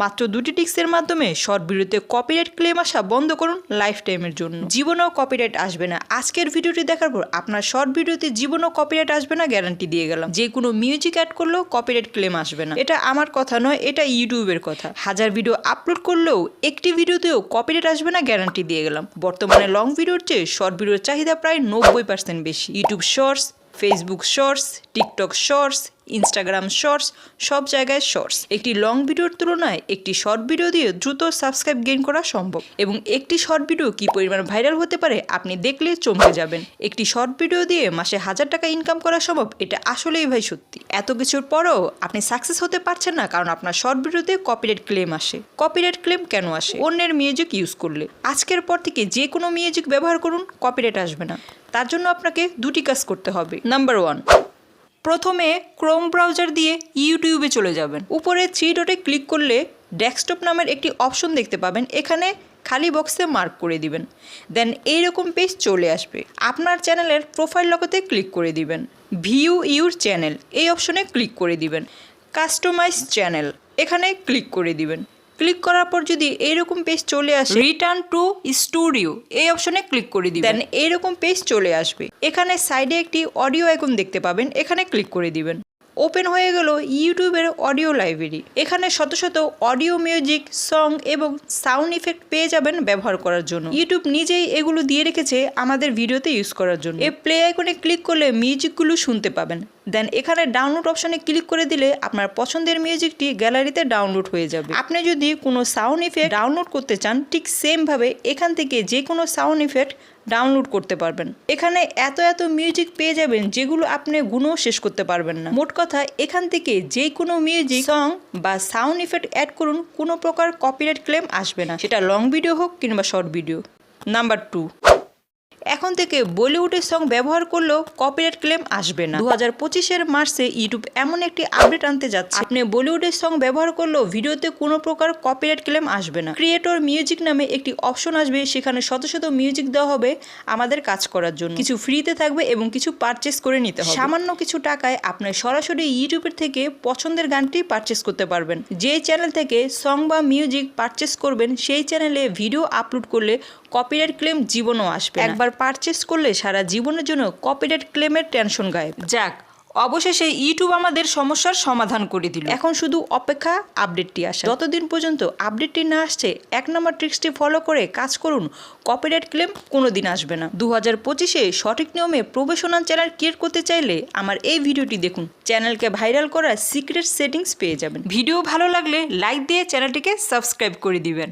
মাত্র 2টি টিক্সের মাধ্যমে শর্ট ভিডিওতে কপিরাইট ক্লেম আসা বন্ধ করুন লাইফ টাইমের জন্য। জীবনেও কপিরাইট আসবে না। আজকের ভিডিওটি দেখার পর আপনার শর্ট ভিডিওতে জীবনেও কপিরাইট আসবে না, গ্যারান্টি দিয়ে গেলাম। যে কোনো মিউজিক অ্যাড করলেও কপিরাইট ক্লেম আসবে না। এটা আমার কথা নয়, এটা ইউটিউবের কথা। হাজার ভিডিও আপলোড করলেও একটি ভিডিওতেও কপিরাইট আসবে না, গ্যারান্টি দিয়ে গেলাম। বর্তমানে লং ভিডিওর চেয়ে শর্ট ভিডিওর চাহিদা প্রায় 90% বেশি। YouTube shorts, Facebook shorts, TikTok shorts, Instagram shorts, সব জায়গায় শর্টস। একটি লং ভিডিওর তুলনায় একটি শর্ট ভিডিও দিয়ে দ্রুত সাবস্ক্রাইব গেইন করা সম্ভব। এবং একটি শর্ট ভিডিও কি পরিমাণ ভাইরাল হতে পারে আপনি দেখলে চমকে যাবেন। একটি শর্ট ভিডিও দিয়ে মাসে 1000 টাকা ইনকাম করা সম্ভব, এটা আসলেই ভাই সত্যি। এত কিছুর পরেও আপনি সাকসেস হতে পারছেন না কারণ আপনার শর্ট ভিডিওতে কপিরাইট ক্লেম আসে। কপিরাইট ক্লেম কেন আসে? অন্যের মিউজিক ইউজ করলে। আজকের পর থেকে যে কোনো মিউজিক ব্যবহার করুন, কপিরাইট আসবে না। তার জন্য আপনাকে দুটি কাজ করতে হবে। নাম্বার 1, প্রথমে ক্রোম ব্রাউজার দিয়ে ইউটিউবে চলে যাবেন। উপরে 3 ডটে ক্লিক করলে ডেস্কটপ নামের একটি অপশন দেখতে পাবেন। এখানে খালি বক্সে মার্ক করে দিবেন। দেন এইরকম পেজ চলে আসবে। আপনার চ্যানেলের প্রোফাইল লোগোতে ক্লিক করে দিবেন। ভিউ ইউর চ্যানেল এই অপশনে ক্লিক করে দিবেন। কাস্টমাইজ চ্যানেল এখানে ক্লিক করে দিবেন। ক্লিক করার পর যদি এইরকম পেজ চলে আসে, রিটার্ন টু স্টুডিও এই অপশনে ক্লিক করে দিবেন। দেন এইরকম পেজ চলে আসবে। এখানে সাইডে একটি অডিও আইকন দেখতে পাবেন, এখানে ক্লিক করে দিবেন। ওপেন হয়ে গেল ইউটিউবের অডিও লাইব্রেরি। এখানে শত শত অডিও, মিউজিক, সং এবং সাউন্ড ইফেক্ট পেয়ে যাবেন ব্যবহার করার জন্য। ইউটিউব নিজেই এগুলো দিয়ে রেখেছে আমাদের ভিডিওতে ইউজ করার জন্য। এই প্লে আইকনে ক্লিক করলে মিউজিকগুলো শুনতে পাবেন। দেন এখানে ডাউনলোড অপশনে ক্লিক করে দিলে আপনার পছন্দের মিউজিকটি গ্যালারিতে ডাউনলোড হয়ে যাবে। আপনি যদি কোনো সাউন্ড ইফেক্ট ডাউনলোড করতে চান, ঠিক সেমভাবে এখান থেকে যে কোনো সাউন্ড ইফেক্ট ডাউনলোড করতে পারবেন। এখানে এত মিউজিক পেয়ে যাবেন যেগুলো আপনি গুণও শেষ করতে পারবেন না। মোট কথা, এখান থেকে যে কোনো মিউজিক, সং বা সাউন্ড ইফেক্ট অ্যাড করুন, কোনো প্রকার কপিরাইট ক্লেম আসবে না, সেটা লং ভিডিও হোক কিংবা শর্ট ভিডিও। নাম্বার 2, এখন থেকে বলিউডের সং ব্যবহার করলেও কপিরাইট ক্লেম আসবে না। 2025 মার্চে ইউটিউব এমন একটি আপডেট আনতে যাচ্ছে, আপনি বলিউডের সং ব্যবহার করলেও ভিডিওতে কোনো প্রকার কপিরাইট ক্লেম আসবে না। ক্রিয়েটর মিউজিক নামে একটি অপশন আসবে, সেখানে শত শত মিউজিক দেওয়া হবে আমাদের কাজ করার জন্য। কিছু ফ্রিতে থাকবে এবং কিছু পারচেস করে নিতে হবে। সামান্য কিছু টাকায় আপনি সরাসরি ইউটিউবের থেকে পছন্দের গানটি পারচেস করতে পারবেন। যে চ্যানেল থেকে সং বা মিউজিক পারচেস করবেন, সেই চ্যানেলে ভিডিও আপলোড করলে কপিরাইট ক্লেম জীবনও আসবে। একবার পারচেস করলে সারা জীবনের জন্য কপিরাইট ক্লেমের টেনশন গায়েব। যাক, অবশেষে ইউটিউব আমাদের সমস্যার সমাধান করে দিল। এখন শুধু অপেক্ষা আপডেটটি আসা। যতদিন পর্যন্ত আপডেটটি না আসছে, 1 নম্বর ট্রিক্সটি ফলো করে কাজ করুন, কপিরাইট ক্লেম কোনোদিন আসবে না। 2025-এ সঠিক নিয়মে প্রফেশনাল চ্যানেল ক্রিয়েট করতে চাইলে আমার এই ভিডিওটি দেখুন। চ্যানেলকে ভাইরাল করার সিক্রেট সেটিংস পেয়ে যাবেন। ভিডিও ভালো লাগলে লাইক দিয়ে চ্যানেলটিকে সাবস্ক্রাইব করে দিবেন।